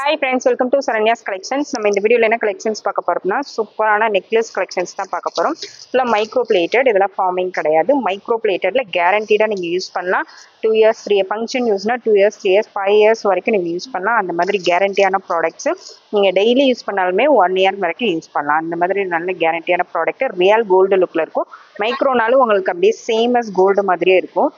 Hi friends, welcome to Saranya's Collections. நம்ம இந்த வீடியோல என்ன கலெக்ஷன்ஸ் பார்க்க போறோம்னா சூப்பரான நெக்லஸ் கலெக்ஷன்ஸ் தான் பார்க்க போறோம். ஃபுல்லா மைக்ரோ பிளேட்டட், இதெல்லாம் ஃபார்மிங் கிடையாது. மைக்ரோ பிளேட்டட்ல கேரண்டீடா நீங்க யூஸ் பண்ணலாம். 2 இயர்ஸ் 3 ஃபங்க்ஷன் யூஸ்னா 2 இயர்ஸ் 3 இயர்ஸ் 5 இயர்ஸ் வரைக்கும் நீங்க யூஸ் பண்ணலாம். அந்த மாதிரி கேரண்டியான ப்ராடக்ட்ஸ் நீங்க டெய்லி யூஸ் பண்ணாலுமே 1 இயர் வரைக்கும் யூஸ் பண்ணலாம். அந்த மாதிரி நல்ல கேரண்டியான ப்ராடக்ட் ரியல் கோல்டு லுக்ல இருக்கும். மைக்ரோனாலும் உங்களுக்கு அப்படியே சேம் அஸ் கோல்டு மாதிரியே இருக்கும்.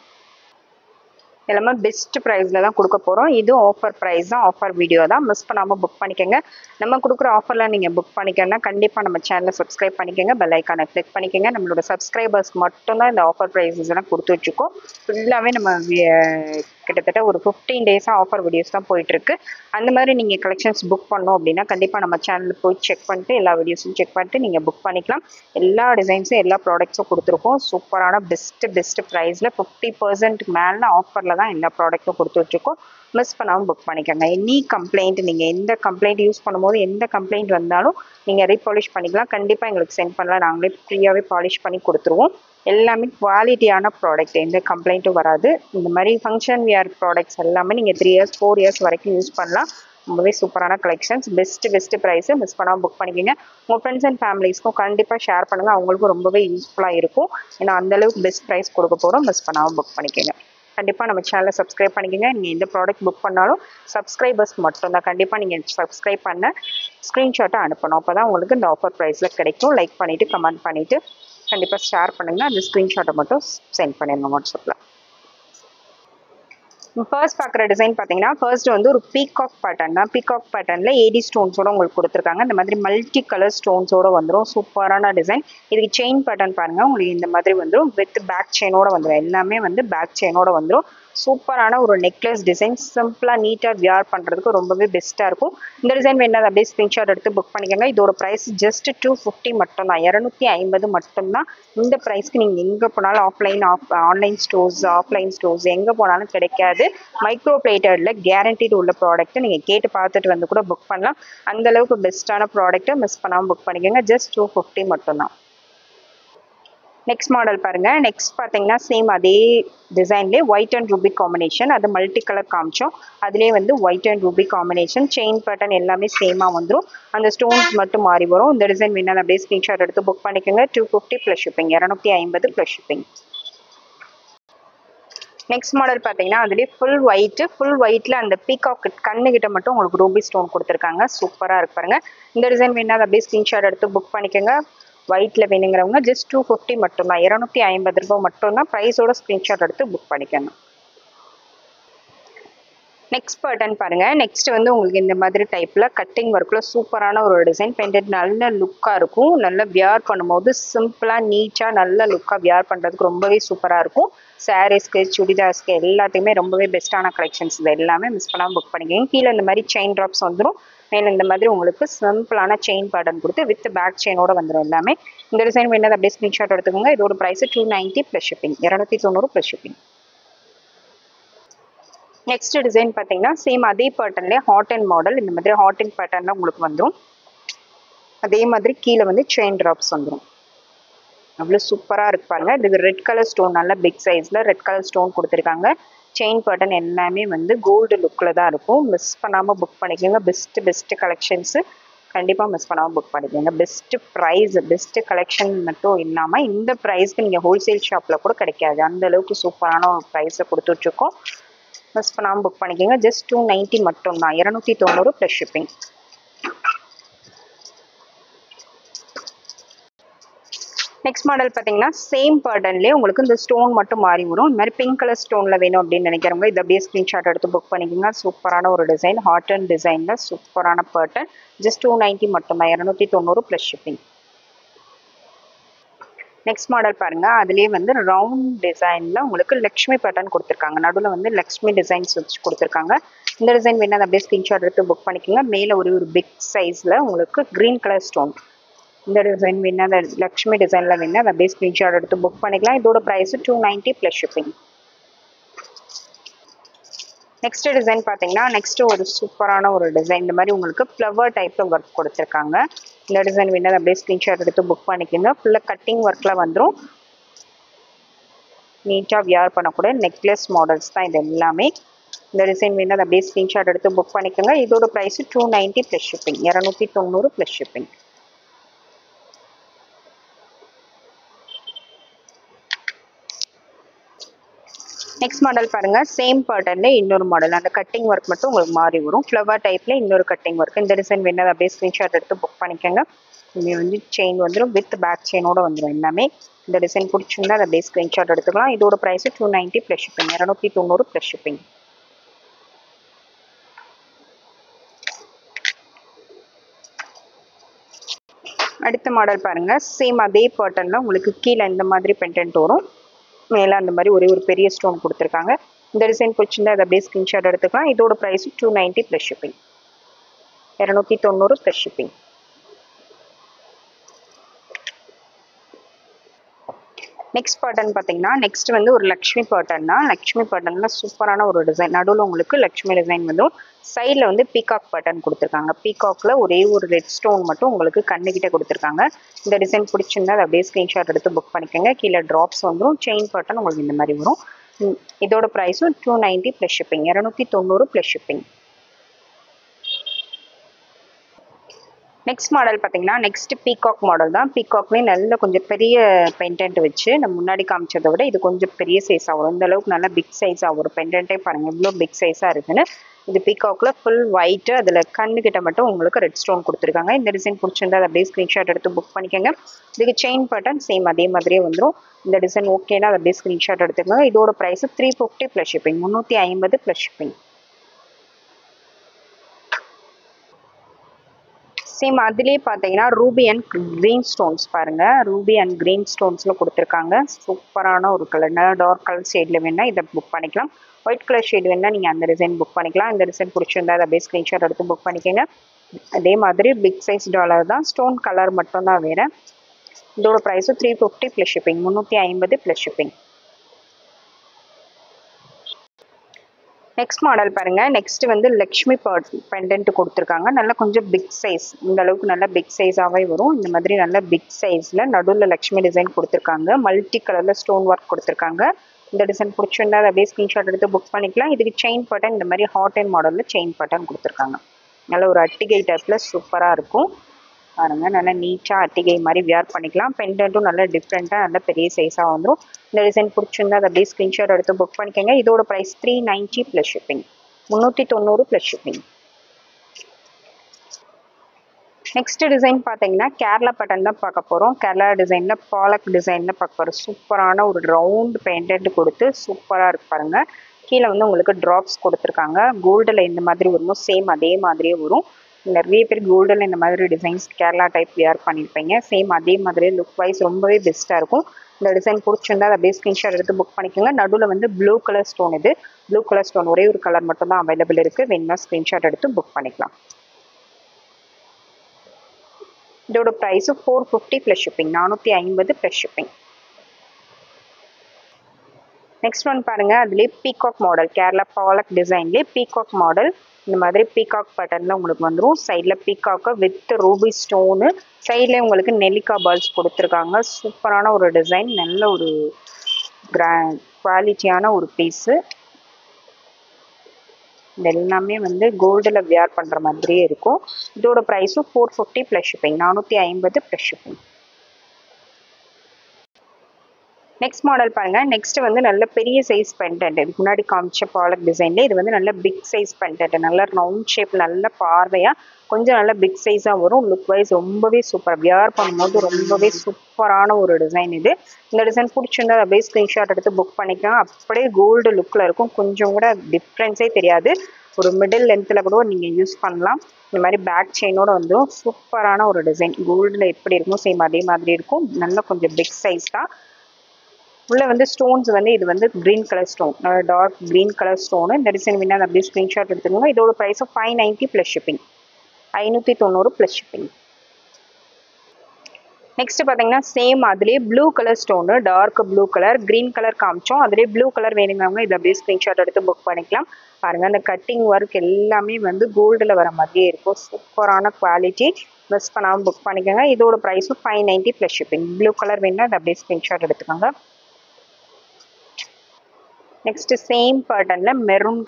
எல்லாமே பெஸ்ட் ப்ரைஸில் தான் கொடுக்க போகிறோம். இது ஆஃபர் ப்ரைஸ் தான், ஆஃபர் வீடியோ தான். மிஸ் பண்ணாமல் புக் பண்ணிக்கோங்க. நம்ம கொடுக்குற ஆஃபரில் நீங்கள் புக் பண்ணிக்கணும்னா கண்டிப்பாக நம்ம சேனலை சப்ஸ்கிரைப் பண்ணிக்கோங்க, பெல் ஐக்கானை கிளிக் பண்ணிக்கோங்க. நம்மளோட சப்ஸ்கிரைபர்ஸ் மட்டும்தான் இந்த ஆஃபர் ப்ரைஸஸ் எல்லாம் கொடுத்து வச்சுக்கோம். ஃபுல்லாகவே நம்ம கிட்டத்தட்ட ஒரு 15 டேஸாக ஆஃபர் வீடியோஸ் தான் போயிட்டுருக்கு. அந்த மாதிரி நீங்கள் கலெக்ஷன்ஸ் புக் பண்ணோம் அப்படின்னா கண்டிப்பாக நம்ம சேனலில் போய் செக் பண்ணிட்டு எல்லா வீடியோஸும் செக் பண்ணிட்டு நீங்கள் புக் பண்ணிக்கலாம். எல்லா டிசைன்ஸும் எல்லா ப்ராடக்ட்ஸும் கொடுத்துருக்கோம். சூப்பரான பெஸ்ட் ப்ரைஸில் 50% மேலே ஆஃபரில் தான் எல்லா ப்ராடக்ட்டும் கொடுத்து வச்சுருக்கோம். மிஸ் பண்ணாமல் புக் பண்ணிக்கோங்க. எனி கம்ப்ளைண்ட், நீங்கள் எந்த கம்ப்ளைண்ட் யூஸ் பண்ணும்போது எந்த கம்ப்ளைண்ட் வந்தாலும் நீங்கள் ரீபாலிஷ் பண்ணிக்கலாம். கண்டிப்பாக எங்களுக்கு சென்ட் பண்ணலாம், நாங்களே ஃப்ரீயாகவே பாலிஷ் பண்ணி கொடுத்துருவோம். எல்லாமே குவாலிட்டியான ப்ராடக்ட், எந்த கம்ப்ளைண்ட்டும் வராது. இந்த மாதிரி ஃபங்க்ஷன் வியர் ப்ராடக்ட்ஸ் எல்லாமே நீங்கள் 3 இயர்ஸ் 4 இயர்ஸ் வரைக்கும் யூஸ் பண்ணலாம். ரொம்பவே சூப்பரான கலெக்ஷன்ஸ், பெஸ்ட் ப்ரைஸு. மிஸ் பண்ணாமல் புக் பண்ணிக்கோங்க. உங்கள் ஃப்ரெண்ட்ஸ் அண்ட் ஃபேமிலிஸ்க்கும் கண்டிப்பாக ஷேர் பண்ணுங்கள், அவங்களுக்கும் ரொம்பவே யூஸ்ஃபுல்லாக இருக்கும். ஏன்னா அந்தளவுக்கு பெஸ்ட் ப்ரைஸ் கொடுக்க போகிறோம். மிஸ் பண்ணாமல் புக் பண்ணிக்கோங்க. கண்டிப்பாக நம்ம சேனலை சப்ஸ்கிரைப் பண்ணிக்கோங்க. நீங்கள் எந்த ப்ராடக்ட் புக் பண்ணாலும் சப்ஸ்கிரைபர்ஸ் மட்டும்தான். கண்டிப்பாக நீங்கள் சப்ஸ்கிரைப் பண்ண ஸ்க்ரீன்ஷாட்டை அனுப்பணும். அப்போ தான் உங்களுக்கு இந்த ஆஃபர் ப்ரைஸில் கிடைக்கும். லைக் பண்ணிவிட்டு கமெண்ட் பண்ணிவிட்டு கண்டிப்பாக ஷேர் பண்ணுங்கள். அந்த ஸ்க்ரீன்ஷாட்டை மட்டும் சென்ட் பண்ணிடுங்க வாட்ஸ்அப்பில். ஃபர்ஸ்ட் பார்க்குற டிசைன் பார்த்தீங்கன்னா ஃபர்ஸ்ட் வந்து ஒரு பீகாக் பேட்டர்ன் தான். பீகாக் பேட்டர்னில் ஏடி ஸ்டோன்ஸோட உங்களுக்கு கொடுத்துருக்காங்க. இந்த மாதிரி மல்டி கலர் ஸ்டோன்ஸோட வந்துடும். சூப்பரான டிசைன். இதுக்கு செயின் பேட்டர்ன் பாருங்கள், உங்களுக்கு இந்த மாதிரி வந்துடும். வித் பேக் செயினோட வந்துடும். எல்லாமே வந்து பேக் செயினோட வந்துடும். சூப்பரான ஒரு நெக்லஸ் டிசைன். சிம்பிளாக நீட்டாக வியர் பண்ணுறதுக்கு ரொம்பவே பெஸ்ட்டாக இருக்கும். இந்த டிசைன் வேணால் அப்படியே ஸ்க்ரீன்ஷாட் எடுத்து புக் பண்ணிக்கோங்க. இதோட ப்ரைஸ் ஜஸ்ட் 250 மட்டும்தான், 250 மட்டும்தான். இந்த ப்ரைஸ்க்கு நீங்கள் எங்கே போனாலும் ஆன்லைன் ஸ்டோர்ஸ், ஆஃப்லைன் ஸ்டோர்ஸ் எங்கே போனாலும் கிடைக்காது. மைக்ரோ பிளேட்டடில் கேரண்டீடு உள்ள ப்ராடக்ட்டை நீங்கள் கேட்டு பார்த்துட்டு வந்து கூட புக் பண்ணலாம். அந்தளவுக்கு பெஸ்ட்டான ப்ராடக்ட்டை மிஸ் பண்ணாமல் புக் பண்ணிக்கோங்க. ஜஸ்ட் 250 மட்டும்தான். நெக்ஸ்ட் மாடல் பாருங்கள். நெக்ஸ்ட் பார்த்தீங்கன்னா சேம் அதே டிசைன்லேயே ஒயிட் அண்ட் ரூபி காம்பினேஷன். அது மல்டி கலர் காமிச்சோம். அதுலேயே வந்து white and Ruby combination. Chain pattern எல்லாமே சேமாக வந்துடும். அந்த ஸ்டோன்ஸ் மட்டும் மாறி வரும். இந்த டிசைன் வேணால் அப்படியே ஸ்க்ரீன்ஷாட் எடுத்து புக் பண்ணிக்கோங்க. 250 plus shipping, 250 plus shipping. Next model பார்த்தீங்கன்னா அதுலேயே ஃபுல் ஒயிட்டில் அந்த பீகாக் கண்ணுகிட்ட மட்டும் உங்களுக்கு ரூபி ஸ்டோன் கொடுத்துருக்காங்க. சூப்பராக இருக்கு பாருங்க. இந்த டிசைன் வேணால் அப்படியே ஸ்க்ரீன்ஷாட் எடுத்து புக் பண்ணிக்கோங்க. ஒயிட்டில் வேணுங்கிறவங்க ஜஸ்ட் 250 மட்டும்தான், 250 ரூபாய் மட்டும்தான். ப்ரைஸோட ஸ்க்ரீன்ஷாட் எடுத்து புக் பண்ணிக்கணும். நெக்ஸ்ட் பேட்டர்ன் பாருங்கள். நெக்ஸ்ட் வந்து உங்களுக்கு இந்த மாதிரி டைப்பில் கட்டிங் ஒர்க்கில் சூப்பரான ஒரு டிசைன். பெண்டட் நல்ல லுக்காக இருக்கும். நல்லா வியர் பண்ணும்போது சிம்பிளாக நீட்டாக நல்ல லுக்காக வியர் பண்ணுறதுக்கு ரொம்பவே சூப்பராக இருக்கும். சாரீஸ்க்கு, சுடிதார்ஸ்க்கு எல்லாத்தையுமே ரொம்பவே பெஸ்ட்டான கலெக்ஷன்ஸ். இது எல்லாமே மிஸ் பண்ணாமல் புக் பண்ணிக்கோங்க. கீழே இந்த மாதிரி செயின் ட்ராப்ஸ் வந்துடும். மேலே இந்த மாதிரி உங்களுக்கு சிம்பிளான செயின் பேட்டர்ன் கொடுத்து வித் பேக் செயினோட வந்துடும் எல்லாமே. இந்த டிசைன் வேணால் அப்படியே ஸ்க்ரீன்ஷாட் எடுத்துக்கோங்க. இதோட price 290 plus shipping, 290 plus shipping. Next design பார்த்தீங்கன்னா சேம் அதே பேட்டர்ன்லேயே ஹாட் அண்ட் மாடல். இந்த மாதிரி ஹாட் அண்ட் பேட்டர்னில் உங்களுக்கு வந்துடும். அதே மாதிரி கீழே வந்து செயின் ட்ராப்ஸ் வந்துடும். அவ்வளோ சூப்பராக இருக்கு பாருங்க. இது ரெட் கலர் ஸ்டோன், நல்ல பிக் சைஸில் ரெட் கலர் ஸ்டோன் கொடுத்துருக்காங்க. செயின் பேட்டர்ன் எல்லாமே வந்து கோல்டு லுக்கில் தான் இருக்கும். மிஸ் பண்ணாமல் புக் பண்ணிக்கோங்க. பெஸ்ட் கலெக்ஷன்ஸு கண்டிப்பாக மிஸ் பண்ணாமல் புக் பண்ணிக்கோங்க. பெஸ்ட்டு ப்ரைஸ், பெஸ்ட்டு கலெக்ஷன் மட்டும் இல்லாமல் இந்த ப்ரைஸ்க்கு நீங்கள் ஹோல்சேல் ஷாப்பில் கூட கிடைக்காது. அந்தளவுக்கு சூப்பரான ஒரு ப்ரைஸை கொடுத்து வச்சுருக்கோம். மிஸ் பண்ணாமல் புக் பண்ணிக்கோங்க. ஜஸ்ட் 290 மட்டும்தான், 290 ப்ளஸ் ஷிப்பிங். நெக்ஸ்ட் மாடல் பார்த்தீங்கன்னா சேம் பேட்டர்ன்லேயே உங்களுக்கு இந்த ஸ்டோன் மட்டும் மாறி வரும். இந்த மாதிரி பிங்க் கலர் ஸ்டோனில் வேணும் அப்படின்னு நினைக்கிறவங்க இதை அப்படியே ஸ்க்ரீன்ஷாட் எடுத்து புக் பண்ணிக்கோங்க. சூப்பரான ஒரு டிசைன், ஹாட் அண்ட் டிசைனில் சூப்பரான பேட்டர்ன். ஜஸ்ட் 290 மட்டும்தான், 290 ப்ளஸ் ஷிப்பிங். நெக்ஸ்ட் மாடல் பாருங்கள். அதுலேயே வந்து ரவுண்ட் டிசைனில் உங்களுக்கு லக்ஷ்மி பேட்டர்ன் கொடுத்துருக்காங்க. நடுவில் வந்து லக்ஷ்மி டிசைன்ஸ் வச்சு கொடுத்துருக்காங்க. இந்த டிசைன் வேணால் அப்படியே ஸ்க்ரீன்ஷாட் எடுத்து புக் பண்ணிக்கோங்க. மேலே ஒரு பிக் சைஸில் உங்களுக்கு க்ரீன் கலர் ஸ்டோன். இந்த டிசைன் வேணால் அந்த லக்ஷ்மி டிசைனில் வேணால் அப்படியே ஸ்க்ரீன்ஷாட் எடுத்து புக் பண்ணிக்கலாம். இதோட price 290 plus shipping. Next design பார்த்தீங்கன்னா நெக்ஸ்ட் ஒரு சூப்பரான ஒரு டிசைன். இந்த மாதிரி உங்களுக்கு ஃப்ளவர் டைப்பில் ஒர்க் கொடுத்துருக்காங்க. இந்த டிசைன் வேணால் அப்படியே ஸ்க்ரீன்ஷாட் எடுத்து புக் பண்ணிக்கோங்க. ஃபுல்லாக கட்டிங் ஒர்க்கில் வந்துடும். நீட்டாக வியர் பண்ணக்கூடிய நெக்லஸ் மாடல்ஸ் தான் இது எல்லாமே. இந்த டிசைன் வேணும் அதை அப்படியே ஸ்க்ரீன்ஷாட் எடுத்து புக் பண்ணிக்கோங்க. இதோட price 290 plus shipping, 290 plus shipping. Next model பாருங்க, சேம் பேட்டர்ன்ல இன்னொரு மாடல். அந்த கட்டிங் ஒர்க் மட்டும் உங்களுக்கு மாறி வரும். ஃப்ளவர் டைப்ல இன்னொரு கட்டிங் ஒர்க். இந்த டிசைன் வேணும் அதை அப்படியே ஸ்க்ரீன்ஷாட் எடுத்து புக் பண்ணிக்கோங்க. இது வந்து செயின் வந்துடும், வித் பேக் செயினோட வந்துடும் எல்லாமே. இந்த டிசைன் பிடிச்சிருந்தா அதை அப்படியே ஸ்க்ரீன்ஷாட் எடுத்துக்கலாம். இதோட price 290 plus shipping, 290 plus shipping. அடுத்த மாடல் பாருங்க, சேம் அதே பேட்டர்ன்ல உங்களுக்கு கீழே இந்த மாதிரி பெண்டன்ட் வரும், மேலே அந்த மாதிரி ஒரே ஒரு பெரிய ஸ்டோன் கொடுத்துருக்காங்க. இந்த டிசைன் பிடிச்சிருந்தா அதை அப்படியே ஸ்க்ரீன்ஷாட் எடுத்துக்கலாம். இதோட price 290 plus shipping, 290 plus shipping. Next pattern பார்த்தீங்கன்னா, நெக்ஸ்ட் வந்து ஒரு லக்ஷ்மி பேட்டர்ன் தான். லக்ஷ்மி பேட்டர்ன்ல சூப்பரான ஒரு டிசைன். நடுவில் உங்களுக்கு லக்ஷ்மி டிசைன் வந்து சைடில் வந்து பீகாக் பேட்டர்ன் கொடுத்துருக்காங்க. பீகாக்ல ஒரே ஒரு ரெட் ஸ்டோன் மட்டும் உங்களுக்கு கண்ணுக்கிட்ட கொடுத்துருக்காங்க. இந்த டிசைன் பிடிச்சிருந்தா அதை அப்படியே ஸ்க்ரீன்ஷாட் எடுத்து புக் பண்ணிக்கோங்க. கீழே ட்ராப்ஸ் வந்துடும், செயின் பேட்டர்ன் உங்களுக்கு இந்த மாதிரி வரும். இதோட ப்ரைஸும் 290 plus shipping, 290 plus shipping. Next model பார்த்தீங்கன்னா, நெக்ஸ்ட் பீகாக் மாடல் தான். பீகாக்லேயே நல்ல கொஞ்சம் பெரிய பெண்டன்ட் வச்சு நம்ம முன்னாடி காமிச்சதை விட இது கொஞ்சம் பெரிய சைஸாக வரும். இந்த அளவுக்கு நல்லா பிக் சைஸாக வரும். பெண்டன்ட்டே பாருங்கள் இவ்வளோ பிக் சைஸாக இருக்குன்னு. இது பீகாக்ல ஃபுல் ஒயிட்டு, அதில் கண்ணுக்கிட்ட மட்டும் உங்களுக்கு ரெட் ஸ்டோன் கொடுத்துருக்காங்க. இந்த டிசைன் பிடிச்சிருந்தா அதை அப்படியே ஸ்க்ரீன்ஷாட் எடுத்து புக் பண்ணிக்கோங்க. இதுக்கு செயின் பேட்டர்ன் சேம் அதே மாதிரியே வந்துடும். இந்த டிசைன் ஓகேனா அதை அப்படியே ஸ்க்ரீன்ஷாட் எடுத்துக்கோங்க. இதோட price 350 plus shipping, 350 plus shipping. Same அதுலேயே பார்த்தீங்கன்னா ரூபி அண்ட் க்ரீன் ஸ்டோன்ஸ் பாருங்கள். ரூபி அண்ட் க்ரீன் ஸ்டோன்ஸில் கொடுத்துருக்காங்க. சூப்பரான ஒரு கலர். டார்க் கலர் ஷேடில் வேணால் இதை புக் பண்ணிக்கலாம். ஒயிட் கலர் ஷேட் வேணால் நீங்கள் அந்த டிசைன் புக் பண்ணிக்கலாம். இந்த டிசைன் பிடிச்சிருந்தா அதை அப்படியே ஸ்க்ரீன்ஷாட் எடுத்து புக் பண்ணிக்கோங்க. அதே மாதிரி பிக் சைஸ் டாலர் தான், ஸ்டோன் கலர் மட்டும்தான் வேறு. இதோட ப்ரைஸும் 350 plus shipping, 350 plus shipping. Next model பாருங்க, நெக்ஸ்ட் வந்து லக்ஷ்மி பெண்டன்ட் கொடுத்துருக்காங்க. நல்லா கொஞ்சம் பிக் சைஸ், இந்த அளவுக்கு நல்லா பிக் சைஸாகவே வரும். இந்த மாதிரி நல்ல பிக் சைஸில் நடுவில் லக்ஷ்மி டிசைன் கொடுத்துருக்காங்க. மல்டி கலரில் ஸ்டோன் ஒர்க் கொடுத்துருக்காங்க. இந்த டிசைன் பிடிச்சிருந்தா அதை அப்படியே ஸ்க்ரீன்ஷாட் எடுத்து புக் பண்ணிக்கலாம். இதுக்கு செயின் பட்டன் இந்த மாதிரி ஹாட் அண்ட் மாடலில் செயின் பட்டன் கொடுத்துருக்காங்க. நல்ல ஒரு அட்டிகை டைப்பில் சூப்பராக இருக்கும் பாருங்க. நல்லா நீட்டாக அட்டிகை மாதிரி வியர் பண்ணிக்கலாம். பெண்டன்ட்டும் நல்லா டிஃப்ரெண்ட்டாக நல்ல பெரிய சைஸாக வந்துடும். இந்த டிசைன் பிடிச்சிருந்தா அதை அப்படியே ஸ்க்ரீன்ஷாட் எடுத்து புக் பண்ணிக்கோங்க. இதோட price 390 plus shipping, 390 plus shipping. Next design பார்த்தீங்கன்னா கேரளா பேட்டர்ன் தான் பார்க்க போகிறோம். கேரளா டிசைனில் பாலக் டிசைனில் பார்க்க போகிறோம். சூப்பரான ஒரு ரவுண்ட் பெயிண்டட் கொடுத்து சூப்பராக இருக்கு பாருங்க. கீழே வந்து உங்களுக்கு ட்ராப்ஸ் கொடுத்துருக்காங்க. கோல்டில் இந்த மாதிரி வருமோ சேம் அதே மாதிரியே வரும். நிறைய பேர் கோல்டில் இந்த மாதிரி டிசைன்ஸ் கேரளா டைப் வியர் பண்ணியிருப்பீங்க. சேம் அதே மாதிரியே லுக் வைஸ் ரொம்பவே பெஸ்ட்டாக இருக்கும். இந்த டிசைன் பிடிச்சிருந்தா அதை அப்படியே ஸ்க்ரீன்ஷாட் எடுத்து புக் பண்ணிக்கோங்க. நடுவில் வந்து ப்ளூ கலர் ஸ்டோன், இது ப்ளூ கலர் ஸ்டோன் ஒரே ஒரு கலர் மட்டும் தான் அவைலபிள் இருக்குது. வேணும்னா ஸ்க்ரீன்ஷாட் எடுத்து புக் பண்ணிக்கலாம். இதோட price 450 plus shipping, 450 plus shipping. Next one பாருங்க, அதுலேயே பீகாக் மாடல், கேரளா பாலக் டிசைன்லேயே பீகாக் மாடல். இந்த மாதிரி பீகாக் பேட்டர்னில் உங்களுக்கு வந்துடும். சைடில் பீகாக்கு வித் ரூபி ஸ்டோனு, சைடில் உங்களுக்கு நெல்லிக்காய் பால்ஸ் கொடுத்துருக்காங்க. சூப்பரான ஒரு டிசைன், நல்ல ஒரு குவாலிட்டியான ஒரு பீஸு. இது எல்லாமே வந்து கோல்டில் வியர் பண்ணுற மாதிரியே இருக்கும். இதோட ப்ரைஸும் 450 plus shipping, 450 plus shipping. Next model பாருங்க, நெக்ஸ்ட் வந்து நல்ல பெரிய சைஸ் பெண்டன்ட். இதுக்கு முன்னாடி காமிச்ச பாலக் டிசைன்ல இது வந்து நல்ல பிக் சைஸ் பெண்டன்ட். நல்ல ரவுண்ட் ஷேப், நல்ல பார்வையா கொஞ்சம் நல்ல பிக் சைஸா வரும். லுக் வைஸ் ரொம்பவே சூப்பர், வியர் பண்ணும்போது ரொம்பவே சூப்பரான ஒரு டிசைன் இது. இந்த டிசைன் பிடிச்சிருந்தா அப்படியே ஸ்க்ரீன்ஷாட் எடுத்து புக் பண்ணிக்கலாம். அப்படியே கோல்டு லுக்ல இருக்கும், கொஞ்சம் கூட டிஃப்ரென்ஸே தெரியாது. ஒரு மிடில் லென்த்தில் கூட நீங்கள் யூஸ் பண்ணலாம். இந்த மாதிரி பேக் செயினோட வந்து சூப்பரான ஒரு டிசைன். கோல்டில் எப்படி இருக்கும் சேம் அதே மாதிரி இருக்கும். நல்ல கொஞ்சம் பிக் சைஸ் தான். உள்ள வந்து ஸ்டோன்ஸ் வந்து இது வந்து green colour stone, dark green colour stone. இந்த டிசைன் வேணா அப்படியே ஸ்க்ரீன்ஷாட் எடுத்துக்கோங்க. இதோட price 590 plus shipping, 590 plus shipping. Next பார்த்தீங்கன்னா சேம் அதுலேயே blue colour stone, dark blue colour, green colour காமிச்சோம். அதுலேயே ப்ளூ கலர் வேணுங்கிறவங்க இதை அப்படியே ஸ்க்ரீன்ஷாட் எடுத்து புக் பண்ணிக்கலாம். பாருங்க, அந்த கட்டிங் ஒர்க் எல்லாமே வந்து கோல்டில் வர மாதிரியே இருக்கும். சூப்பரான குவாலிட்டி, மிஸ் பண்ணாமல் புக் பண்ணிக்கோங்க. இதோட ப்ரைஸும் 590 ப்ளஸ் ஷிப்பிங். ப்ளூ கலர் வேணுன்னா அதை அப்படியே ஸ்க்ரீன்ஷாட் எடுத்துக்கோங்க. நெக்ஸ்ட் சேம் பேட்டர்னில் மெரூன்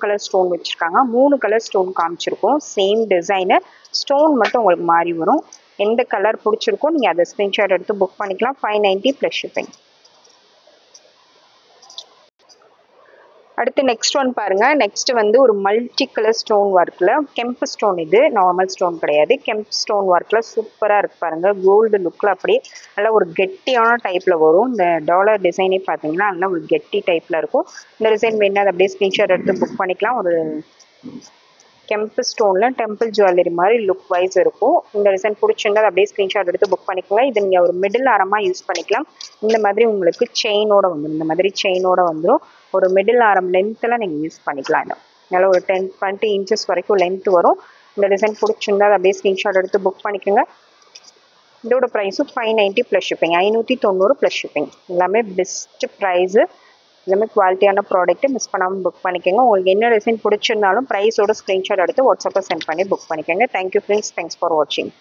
கலர் ஸ்டோன் வச்சுருக்காங்க. 3 கலர் ஸ்டோன் காமிச்சிருக்கோம். சேம் டிசைனு, ஸ்டோன் மட்டும் உங்களுக்கு மாறி வரும். எந்த கலர் பிடிச்சிருக்கோ நீங்கள் அதை ஸ்க்ரீன்ஷாட் எடுத்து புக் பண்ணிக்கலாம். 590 ப்ளஸ் ஷிப்பிங். அடுத்து நெக்ஸ்ட் ஒன் பாருங்க. நெக்ஸ்ட் வந்து ஒரு மல்டி கலர் ஸ்டோன் ஒர்க்கில் கெம்பு ஸ்டோன், இது நார்மல் ஸ்டோன் கிடையாது, கெம்பு ஸ்டோன் ஒர்க்கில் சூப்பராக இருக்கு பாருங்க. கோல்டு லுக்கில் அப்படியே நல்லா ஒரு கெட்டியான டைப்பில் வரும். இந்த டாலர் டிசைனே பார்த்தீங்கன்னா நல்லா ஒரு கெட்டி டைப்பில் இருக்கும். இந்த டிசைன் வேணா அதை அப்படியே ஸ்க்ரீன்ஷாட் எடுத்து புக் பண்ணிக்கலாம். ஒரு கெம்பு ஸ்டோனில் டெம்பிள் ஜுவல்லரி மாதிரி லுக் வைஸ் இருக்கும். இந்த டிசைன் பிடிச்சிருந்தா அப்படியே ஸ்க்ரீன்ஷாட் எடுத்து புக் பண்ணிக்கலாம். இது நீங்கள் ஒரு மிடில் ஆரமாக யூஸ் பண்ணிக்கலாம். இந்த மாதிரி உங்களுக்கு செயினோட வந்துடும். இந்த மாதிரி செயினோட வந்துடும். ஒரு மிடில் ஆரம் லென்த்தில் நீங்கள் யூஸ் பண்ணிக்கலாம். இது நல்லா ஒரு 10-20 இன்ச்சஸ் வரைக்கும் லென்த் வரும். இந்த டிசைன் பிடிச்சிருந்தா அப்படியே ஸ்க்ரீன்ஷாட் எடுத்து புக் பண்ணிக்கோங்க. இதோட ப்ரைஸும் 590 ப்ளஸ் ஷிப்பிங். 590 plus shipping. எல்லாமே பெஸ்ட் ப்ரைஸு, எல்லாமே குவாலிட்டியான ப்ராடக்ட்டு. மிஸ் பண்ணாமல் புக் பண்ணிக்கோங்க. உங்களுக்கு என்ன டிசைன் பிடிச்சிருந்தாலும் ப்ரைஸோட ஸ்க்ரீன்ஷாட் எடுத்து வாட்ஸ்அப்பில் சென்ட் பண்ணி புக் பண்ணிக்கோங்க. தேங்க்யூ ஃப்ரெண்ட்ஸ், தேங்க்ஸ் ஃபார் வாட்சிங்.